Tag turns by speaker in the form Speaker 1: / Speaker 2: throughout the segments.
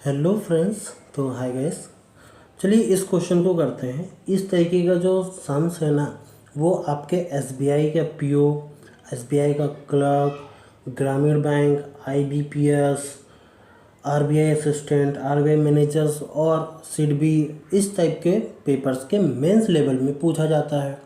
Speaker 1: Hello friends. तो hi guys, चलिए इस क्वेश्चन को करते हैं। इस तरीके का जो सम्स है ना, वो आपके एसबीआई का पीओ, एसबीआई का क्लर्क, ग्रामीण bank, IBPS, RBI assistant, RBI managers और सिडबी, इस टाइप के पेपर्स के मेंस लेवल में पूछा जाता है।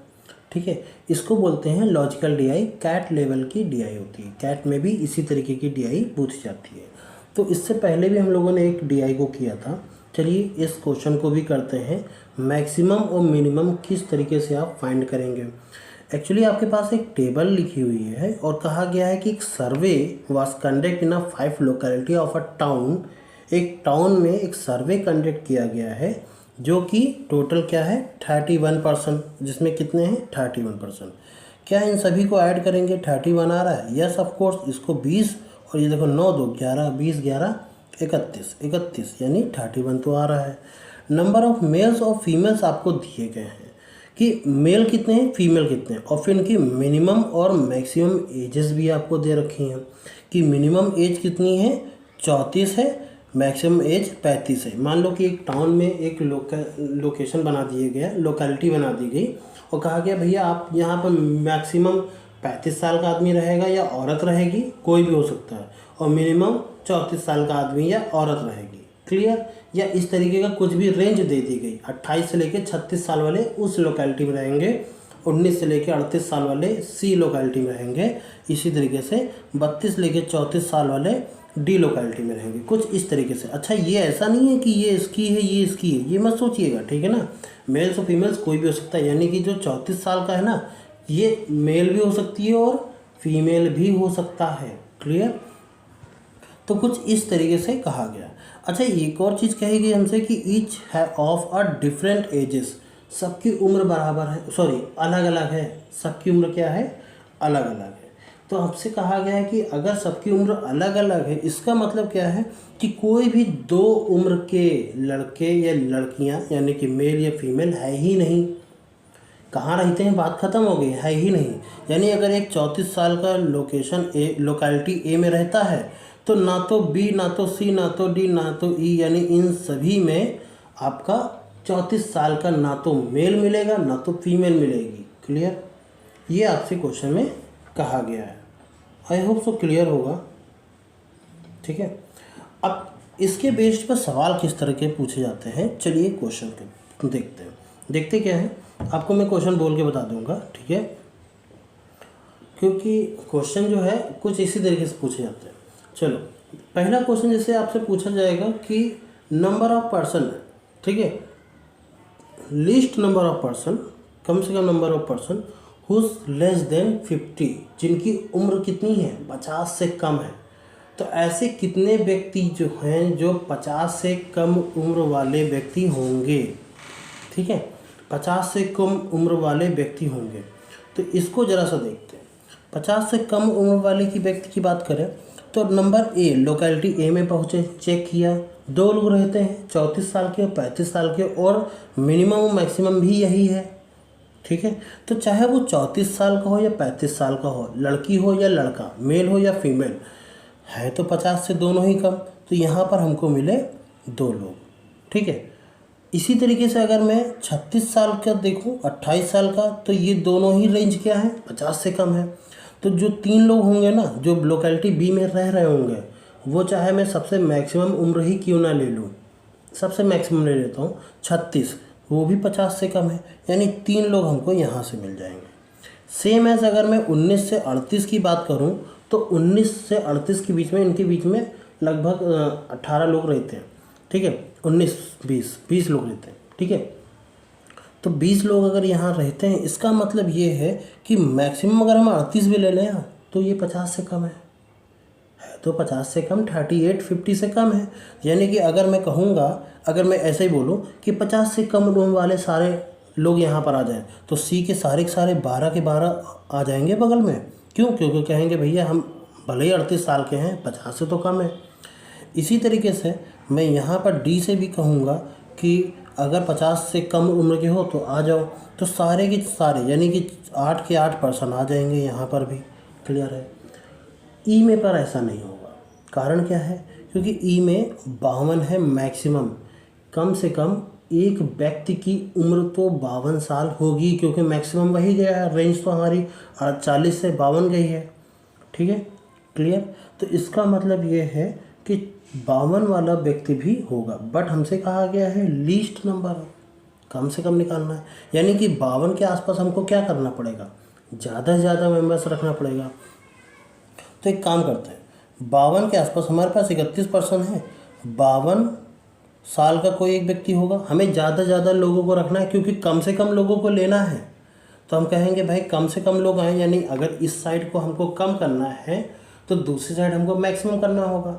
Speaker 1: ठीक है, इसको बोलते हैं लॉजिकल डीआई। कैट लेवल की डीआई होती है। कैट में भी इसी तरीके की डीआई पूछी जाती है। तो इससे पहले भी हम लोगों ने एक डीआई को किया था। चलिए इस क्वेश्चन को भी करते हैं। मैक्सिमम और मिनिमम किस तरीके से आप फाइंड करेंगे। एक्चुअली आपके पास एक टेबल लिखी हुई है और कहा गया है कि एक सर्वे was conduct in a 5 locality of a town. एक टाउन में एक सर्वे कंडक्ट किया गया है जो कि टोटल क्या है 31%, जिसमें कितने हैं 31%। क्या इन सभी को ऐड करेंगे 31 आ रहा है? Yes of course. इसको 20 और ये देखो 9 2 11 20 11 31 यानी 31 तो आ रहा है। नंबर ऑफ मेल्स और फीमेल्स आपको दिए गए हैं कि मेल कितने हैं फीमेल कितने हैं, और फिर इनकी मिनिमम और मैक्सिमम एजेस भी आपको दे रखी हैं कि मिनिमम एज कितनी है 34 है, मैक्सिमम एज 35 है। मान लो कि एक टाउन में एक लोकेशन बना दिया गया, लोकेलिटी बना दी गई और कहा गया भैया आप यहाँ पर मैक्सिमम 35 साल का आदमी रहेगा या औरत रहेगी, कोई भी हो सकता है, और मिनिमम 34 साल का आदमी या औरत रहेगी। क्लियर? या इस तरीके का कुछ भी रेंज दे दी गई। 28 से लेकर 36 साल वाले उस लोकेलिटी में रहेंगे, 19 से लेकर 38 साल वाले सी लोकेलिटी में रहेंगे, इसी तरीके से 32 से लेकर 34 साल वाले डी लोकेलिटी में रहेंगे, कुछ इस तरीके से। अच्छा, ये ऐसा नहीं है कि ये इसकी है ये इसकी है, ये मत सोचिएगा, ठीक है ना। मेल्स और फीमेल्स कोई भी हो सकता है, यानी कि जो 34 साल का है ना, ये मेल भी हो सकती है और फीमेल भी हो सकता है। क्लियर? तो कुछ इस तरीके से कहा गया। अच्छा, एक और चीज़ कही गई हमसे कि ईच है ऑफ अ डिफरेंट एजेस। सबकी उम्र बराबर है, सॉरी अलग अलग है। सबकी उम्र क्या है? अलग अलग है। तो हमसे कहा गया है कि अगर सबकी उम्र अलग अलग है, इसका मतलब क्या है कि कोई भी दो उम्र के लड़के या लड़कियां यानी कि मेल या फीमेल है ही नहीं। कहाँ रहते हैं, बात ख़त्म हो गई, है ही नहीं। यानी अगर एक 34 साल का लोकेलिटी ए में रहता है तो ना तो बी, ना तो सी, ना तो डी, ना तो ई, यानी इन सभी में आपका 34 साल का ना तो मेल मिलेगा ना तो फीमेल मिलेगी। क्लियर? ये आपसे क्वेश्चन में कहा गया है। आई होप सो क्लियर होगा। ठीक है, अब इसके बेस्ड पर सवाल किस तरह के पूछे जाते हैं, चलिए क्वेश्चन को देखते हैं। देखते क्या है, आपको मैं क्वेश्चन बोल के बता दूंगा, ठीक है, क्योंकि क्वेश्चन जो है कुछ इसी तरीके से पूछे जाते हैं। चलो, पहला क्वेश्चन जैसे आपसे पूछा जाएगा कि नंबर ऑफ पर्सन, ठीक है, लिस्ट नंबर ऑफ पर्सन, कम से कम number of person whose less than 50, जिनकी उम्र कितनी है 50 से कम है। तो ऐसे कितने व्यक्ति जो हैं जो 50 से कम उम्र वाले व्यक्ति होंगे। ठीक है, 50 से कम उम्र वाले व्यक्ति होंगे। तो इसको ज़रा सा देखते हैं। 50 से कम उम्र वाले की व्यक्ति की बात करें तो नंबर ए, लोकेलिटी ए में पहुँचे, चेक किया, दो लोग रहते हैं 34 साल के और 35 साल के, और मिनिमम और मैक्सिमम भी यही है। ठीक है, तो चाहे वो 34 साल का हो या 35 साल का हो, लड़की हो या लड़का, मेल हो या फीमेल, है तो 50 से दोनों ही कम। तो यहाँ पर हमको मिले दो लोग। ठीक है, इसी तरीके से अगर मैं 36 साल का देखूं, 28 साल का, तो ये दोनों ही रेंज क्या है 50 से कम है। तो जो 3 लोग होंगे ना, जो लोकेलिटी बी में रह रहे होंगे, वो चाहे मैं सबसे मैक्सिमम उम्र ही क्यों ना ले लूँ, सबसे मैक्सिमम ले लेता हूँ 36, वो भी 50 से कम है, यानी 3 लोग हमको यहाँ से मिल जाएंगे। सेम एज अगर मैं 19 से 38 की बात करूँ तो 19 से 38 के बीच में, इनके बीच में लगभग 18 लोग रहते हैं। ठीक है, 19 20 लोग रहते हैं। ठीक है, तो 20 लोग अगर यहाँ रहते हैं, इसका मतलब ये है कि मैक्सिमम अगर हम 38 भी ले लें तो ये 50 से कम है तो 50 से कम 38 50 से कम है। यानी कि अगर मैं कहूँगा, अगर मैं ऐसे ही बोलूँ कि 50 से कम उम्र वाले सारे लोग यहाँ पर आ जाएं, तो सी के सारे 12 के 12 आ जाएंगे बगल में। क्यों? क्योंकि कहेंगे भैया हम भले ही 38 साल के हैं, 50 से तो कम है। इसी तरीके से मैं यहाँ पर डी से भी कहूँगा कि अगर 50 से कम उम्र के हो तो आ जाओ, तो सारे के सारे यानी कि 8 के 8 पर्सन आ जाएंगे यहाँ पर भी। क्लियर है? ई में पर ऐसा नहीं होगा। कारण क्या है क्योंकि ई में 52 है मैक्सिमम। कम से कम एक व्यक्ति की उम्र तो 52 साल होगी, क्योंकि मैक्सिमम वही गया है, रेंज तो हमारी 40 से 52 गई है। ठीक है, क्लियर। तो इसका मतलब ये है कि 52 वाला व्यक्ति भी होगा, बट हमसे कहा गया है लीस्ट नंबर, कम से कम निकालना है। यानी कि 52 के आसपास हमको क्या करना पड़ेगा, ज़्यादा से ज़्यादा मेंबर्स रखना पड़ेगा। तो एक काम करते हैं, 52 के आसपास हमारे पास 31% है, 52 साल का कोई एक व्यक्ति होगा। हमें ज़्यादा से ज़्यादा लोगों को रखना है, क्योंकि कम से कम लोगों को लेना है। तो हम कहेंगे भाई कम से कम लोग आए, यानी अगर इस साइड को हमको कम करना है तो दूसरी साइड हमको मैक्सिमम करना होगा।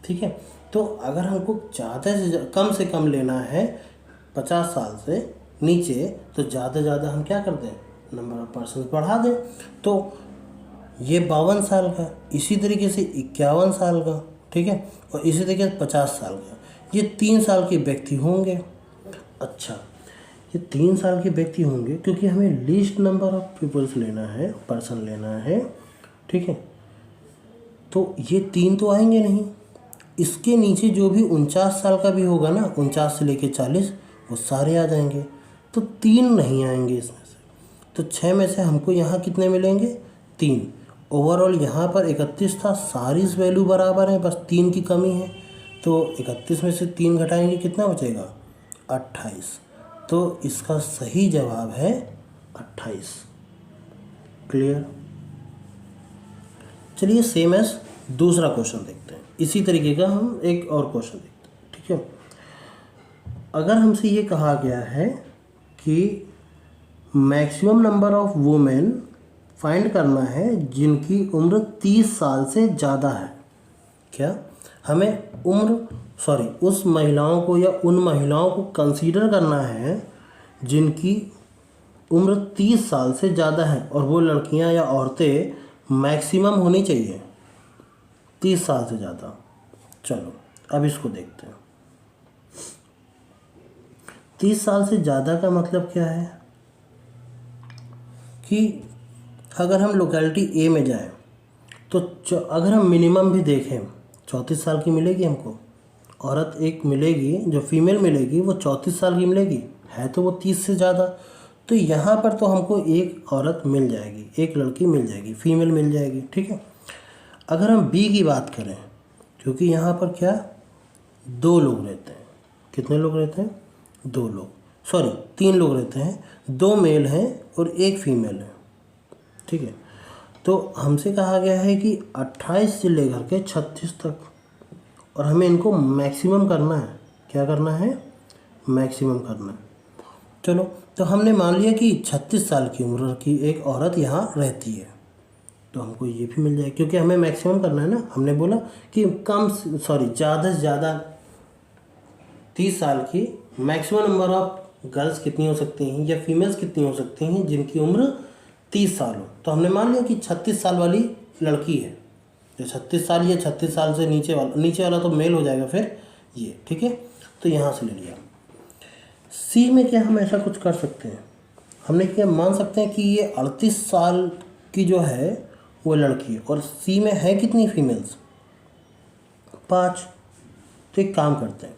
Speaker 1: ठीक है, तो अगर हमको ज़्यादा से कम से कम लेना है 50 साल से नीचे, तो ज़्यादा से ज़्यादा हम क्या कर दें, नंबर ऑफ पर्सन बढ़ा दें। तो ये 52 साल का, इसी तरीके से 51 साल का, ठीक है, और इसी तरीके से 50 साल का, ये 3 साल के व्यक्ति होंगे। अच्छा, ये 3 साल के व्यक्ति होंगे क्योंकि हमें लीस्ट नंबर ऑफ पीपल्स लेना है, पर्सन लेना है। ठीक है, तो ये 3 तो आएंगे नहीं, इसके नीचे जो भी 49 साल का भी होगा ना, 49 से लेके 40, वो सारे आ जाएंगे। तो 3 नहीं आएंगे इसमें से, तो 6 में से हमको यहाँ कितने मिलेंगे, 3। ओवरऑल यहाँ पर 31 था, सारी वैल्यू बराबर है, बस 3 की कमी है। तो 31 में से 3 घटाएंगे, कितना बचेगा, 28। तो इसका सही जवाब है 28। क्लियर। चलिए सेम एस दूसरा क्वेश्चन देखते हैं। इसी तरीके का हम एक और क्वेश्चन देखते हैं। ठीक है, अगर हमसे ये कहा गया है कि maximum number of women find करना है जिनकी उम्र 30 साल से ज़्यादा है। क्या हमें उस महिलाओं को या उन महिलाओं को कंसीडर करना है जिनकी उम्र 30 साल से ज़्यादा है, और वो लड़कियां या औरतें मैक्सिमम होनी चाहिए 30 साल से ज़्यादा। चलो अब इसको देखते हैं। 30 साल से ज़्यादा का मतलब क्या है कि अगर हम लोकेलिटी ए में जाएं तो अगर हम मिनिमम भी देखें 34 साल की मिलेगी हमको, औरत एक मिलेगी, जो फीमेल मिलेगी वो 34 साल की मिलेगी, है तो वो 30 से ज़्यादा। तो यहाँ पर तो हमको एक औरत मिल जाएगी, एक लड़की मिल जाएगी, फीमेल मिल जाएगी। ठीक है, अगर हम बी की बात करें, क्योंकि यहाँ पर क्या 2 लोग रहते हैं, कितने लोग रहते हैं, 2 लोग, 3 लोग रहते हैं, 2 मेल हैं और 1 फीमेल है। ठीक है, तो हमसे कहा गया है कि 28 से लेकर के 36 तक, और हमें इनको मैक्सिमम करना है। क्या करना है, मैक्सिमम करना है। चलो, तो हमने मान लिया कि 36 साल की उम्र की एक औरत यहाँ रहती है, तो हमको ये भी मिल जाए, क्योंकि हमें मैक्सिमम करना है ना। हमने बोला कि ज़्यादा से ज़्यादा 30 साल की मैक्सिमम नंबर ऑफ गर्ल्स कितनी हो सकती हैं या फीमेल्स कितनी हो सकती हैं जिनकी उम्र 30 साल हो। तो हमने मान लिया कि 36 साल वाली लड़की है, जो 36 साल या 36 साल से नीचे वाला तो मेल हो जाएगा फिर ये। ठीक है, तो यहाँ से ले लिया। सी में क्या हम ऐसा कुछ कर सकते हैं, हमने क्या मान सकते हैं कि ये 38 साल की जो है वो लड़की है, और सी में है कितनी फीमेल्स, 5। तो एक काम करते हैं,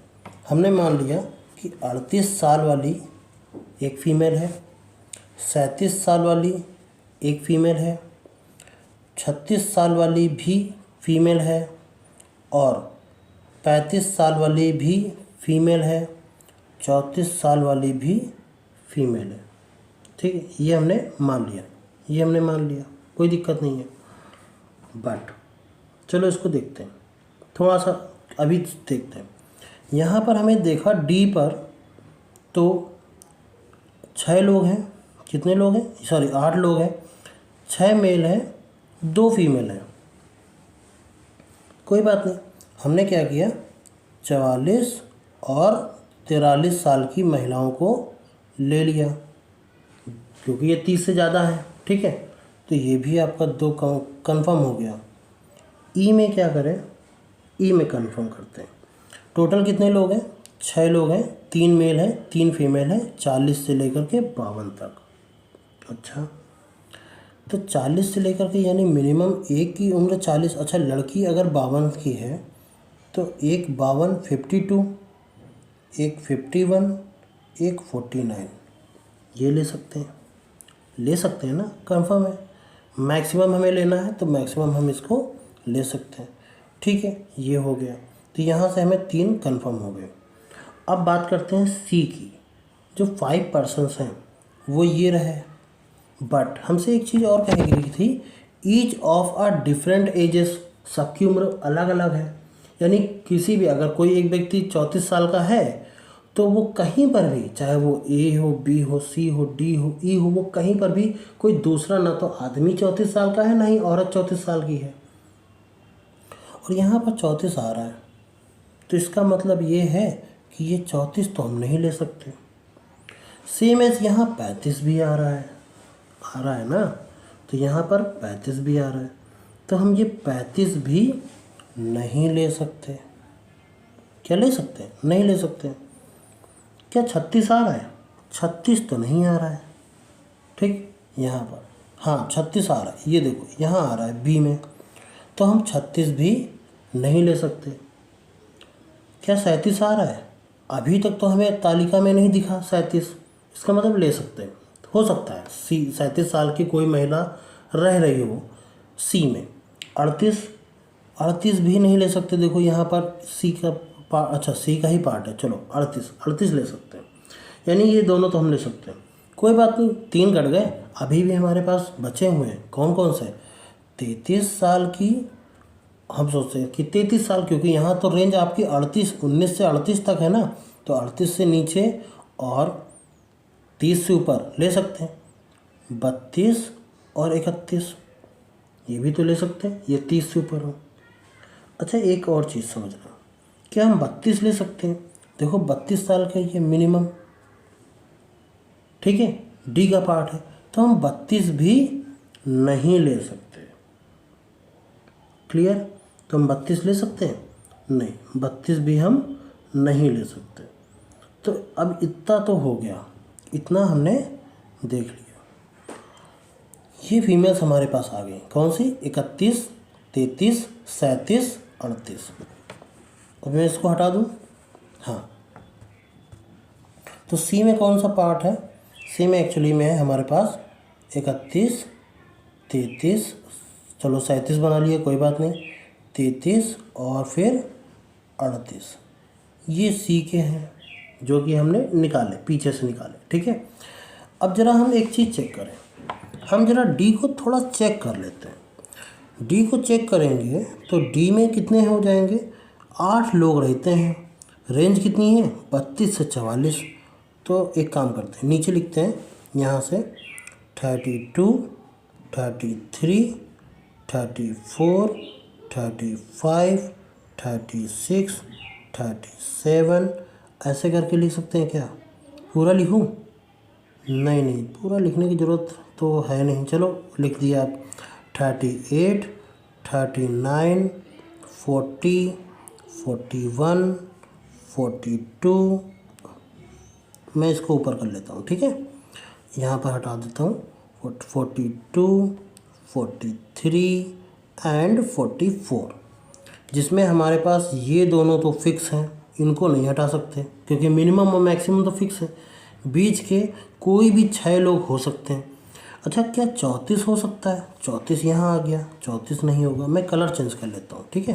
Speaker 1: हमने मान लिया कि 38 साल वाली एक फ़ीमेल है, 37 साल वाली एक फ़ीमेल है, 36 साल वाली भी फीमेल है, और 35 साल वाली भी फीमेल है, 34 साल वाली भी फीमेल है। ठीक है, ये हमने मान लिया, कोई दिक्कत नहीं है। बट चलो इसको देखते हैं, थोड़ा सा अभी देखते हैं। यहाँ पर हमें देखा डी पर तो 6 लोग हैं, कितने लोग हैं, 8 लोग हैं, 6 मेल हैं, 2 फीमेल हैं। कोई बात नहीं, हमने क्या किया, 44 और 43 साल की महिलाओं को ले लिया, क्योंकि ये 30 से ज़्यादा है। ठीक है, तो ये भी आपका 2 कन्फर्म हो गया। ई में क्या करें, ई में कन्फर्म करते हैं। टोटल कितने लोग हैं, 6 लोग हैं, 3 मेल हैं, 3 फीमेल हैं, 40 से लेकर के 52 तक। अच्छा, तो 40 से लेकर के यानी मिनिमम एक की उम्र 40। अच्छा, लड़की अगर 52 की है तो एक 52 52, एक 51, एक 49, ये ले सकते हैं ना, कंफर्म है। मैक्सिमम हमें लेना है तो मैक्सिमम हम इसको ले सकते हैं। ठीक है, ये हो गया। तो यहाँ से हमें 3 कंफर्म हो गए। अब बात करते हैं सी की। जो 5 पर्सन्स हैं वो ये रहे, बट हमसे एक चीज़ और कही गई थी, each of a different ages, सबकी उम्र अलग अलग है। यानी किसी भी, अगर कोई एक व्यक्ति 34 साल का है तो वो कहीं पर भी, चाहे वो ए हो, बी हो, सी हो, डी हो, ई हो, वो कहीं पर भी कोई दूसरा, ना तो आदमी 34 साल का है ना ही औरत 34 साल की है। और यहाँ पर 34 आ रहा है, तो इसका मतलब ये है कि ये 34 तो हम नहीं ले सकते। सेम एज यहाँ 35 भी आ रहा है ना, तो यहाँ पर 35 भी आ रहा है, तो हम ये 35 भी नहीं ले सकते। क्या ले सकते हैं? नहीं ले सकते। क्या 36 आ रहा है? 36 तो नहीं आ रहा है। ठीक, यहाँ पर हाँ 36 आ रहा है, ये देखो यहाँ आ रहा है बी में, तो हम 36 भी नहीं ले सकते। क्या 37 आ रहा है? अभी तक तो हमें तालिका में नहीं दिखा 37, इसका मतलब ले सकते हैं। हो सकता है सी 37 साल की कोई महिला रह रही हो सी में। 38 भी नहीं ले सकते। देखो यहाँ पर सी का अच्छा सी का ही पार्ट है, चलो 38 ले सकते हैं। यानी ये दोनों तो हम ले सकते हैं, कोई बात नहीं। 3 कट गए, अभी भी हमारे पास बचे हुए हैं। कौन कौन से? 33 साल की, हम सोचते हैं कि 33 साल, क्योंकि यहाँ तो रेंज आपकी 19 से 38 तक है ना, तो 38 से नीचे और 30 से ऊपर ले सकते हैं। 32 और 31 ये भी तो ले सकते हैं, ये 30 से ऊपर हो। अच्छा, एक और चीज़ समझना, क्या हम 32 ले सकते हैं? देखो 32 साल का ये मिनिमम, ठीक है, डी का पार्ट है, तो हम 32 भी नहीं ले सकते। क्लियर? तो हम 32 ले सकते हैं? नहीं, 32 भी हम नहीं ले सकते। तो अब इतना तो हो गया, इतना हमने देख लिया। ये फीमेल्स हमारे पास आ गई, कौन सी? 31, 33, 37, 38। अब मैं इसको हटा दूँ, हाँ। तो सी में कौन सा पार्ट है? सी में एक्चुअली में है हमारे पास 31, 33, चलो 37 बना लिया, कोई बात नहीं, 33 और फिर 38। ये सी के हैं जो कि हमने निकाले, पीछे से निकाले। ठीक है, अब ज़रा हम एक चीज़ चेक करें, हम ज़रा डी को थोड़ा चेक कर लेते हैं। डी को चेक करेंगे तो डी में कितने हो जाएंगे? 8 लोग रहते हैं। रेंज कितनी है? 32 से 44। तो एक काम करते हैं, नीचे लिखते हैं यहाँ से 32, 33, 34, 35, 36, 37, ऐसे करके लिख सकते हैं क्या? पूरा लिखूं? नहीं, पूरा लिखने की ज़रूरत तो है नहीं, चलो लिख दिया आप। 38, 39, 40, 41, 42, मैं इसको ऊपर कर लेता हूँ। ठीक है, यहाँ पर हटा देता हूँ 42, 43 एंड 44, जिसमें हमारे पास ये दोनों तो फिक्स हैं, इनको नहीं हटा सकते क्योंकि मिनिमम और मैक्सिमम तो फिक्स है। बीच के कोई भी 6 लोग हो सकते हैं। अच्छा, क्या 34 हो सकता है? 34 यहाँ आ गया, 34 नहीं होगा, मैं कलर चेंज कर लेता हूँ। ठीक है,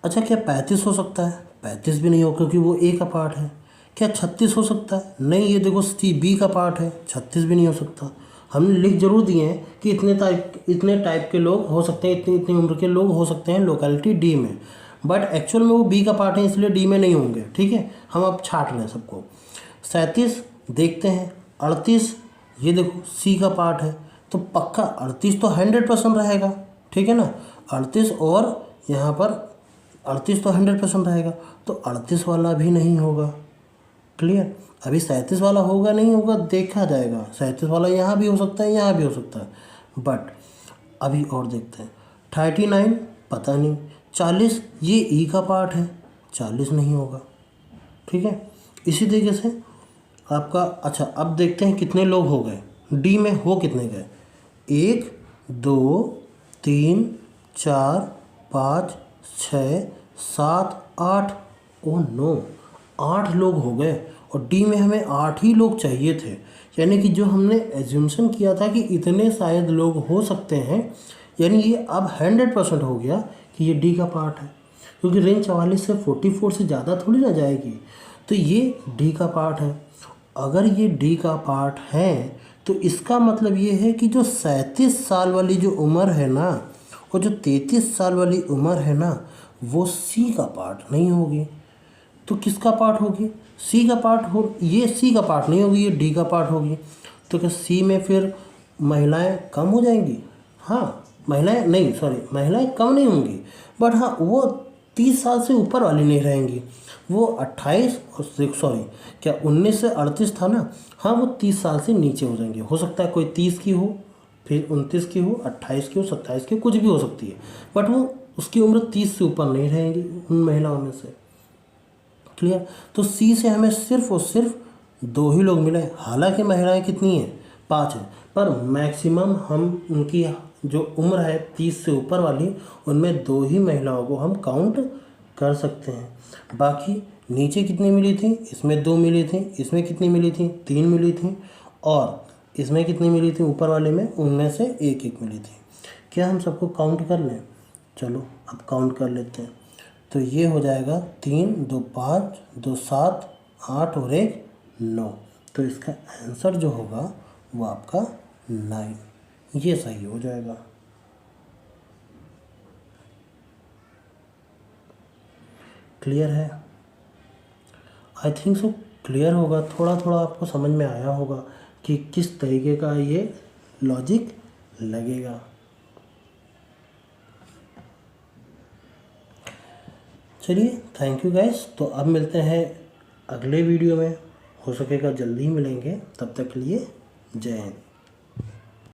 Speaker 1: अच्छा, क्या 35 हो सकता है? 35 भी नहीं हो क्योंकि वो ए का पार्ट है। क्या 36 हो सकता है? नहीं, ये देखो सी बी का पार्ट है, 36 भी नहीं हो सकता। हमने लिख जरूर दिए हैं कि इतने टाइप के लोग हो सकते हैं, इतनी उम्र के लोग हो सकते हैं लोकेलिटी डी में, बट एक्चुअल में वो बी का पार्ट है, इसलिए डी में नहीं होंगे। ठीक है, हम अब छाट रहे हैं सबको। 37 देखते हैं, 38 ये देखो सी का पार्ट है, तो पक्का 38 तो 100% रहेगा। ठीक है ना, 38 और यहाँ पर 38 तो 100% रहेगा, तो 38 वाला भी नहीं होगा। क्लियर? अभी 37 वाला होगा नहीं होगा देखा जाएगा, 37 वाला यहाँ भी हो सकता है, यहाँ भी हो सकता है, बट अभी और देखते हैं। 39 पता नहीं, 40 ये ई का पार्ट है, 40 नहीं होगा। ठीक है, इसी तरीके से आपका। अच्छा, अब देखते हैं कितने लोग हो गए डी में, हो कितने गए? 1, 2, 3, 4, 5 6 7 8। ओह नो, 8 लोग हो गए और डी में हमें 8 ही लोग चाहिए थे। यानी कि जो हमने एज्यूमशन किया था कि इतने शायद लोग हो सकते हैं, यानी ये अब 100% हो गया कि ये डी का पार्ट है, क्योंकि रेंज 44 से 44 से ज़्यादा थोड़ी ना जाएगी। तो ये डी का पार्ट है। अगर ये डी का पार्ट है तो इसका मतलब ये है कि जो 37 साल वाली जो उम्र है ना और जो 33 साल वाली उम्र है ना, वो सी का पार्ट नहीं होगी। तो किसका पार्ट होगी? सी का पार्ट हो। ये सी का पार्ट नहीं होगी, ये डी का पार्ट होगी। तो क्या सी में फिर महिलाएं कम हो जाएंगी? हाँ, महिलाएं नहीं, सॉरी, महिलाएं कम नहीं होंगी, बट हाँ वो 30 साल से ऊपर वाली नहीं रहेंगी। वो 28 और सॉरी क्या 19 से 38 था ना, हाँ वो 30 साल से नीचे हो जाएंगे। हो सकता है कोई 30 की हो, फिर 29 की हो, 28 की हो, 27 की, कुछ भी हो सकती है, बट वो उसकी उम्र 30 से ऊपर नहीं रहेगी उन महिलाओं में से। क्लियर? तो सी से हमें सिर्फ और सिर्फ 2 ही लोग मिले। हालांकि महिलाएं कितनी हैं? 5 हैं, पर मैक्सिमम हम उनकी जो उम्र है 30 से ऊपर वाली, उनमें 2 ही महिलाओं को हम काउंट कर सकते हैं। बाकी नीचे कितनी मिली थी? इसमें 2 मिली थी, इसमें कितनी मिली थी? 3 मिली थी, और इसमें कितनी मिली थी ऊपर वाले में? उनमें से 1 मिली थी। क्या हम सबको काउंट कर लें? चलो अब काउंट कर लेते हैं। तो ये हो जाएगा 3 2 5 2 7 8 और 1 9। तो इसका आंसर जो होगा वो आपका 9, ये सही हो जाएगा। क्लियर है? आई थिंक सो क्लियर होगा। थोड़ा थोड़ा आपको समझ में आया होगा कि किस तरीके का ये लॉजिक लगेगा। चलिए, थैंक यू गाइस। तो अब मिलते हैं अगले वीडियो में, हो सकेगा जल्दी ही मिलेंगे। तब तक के लिए जय हिंद।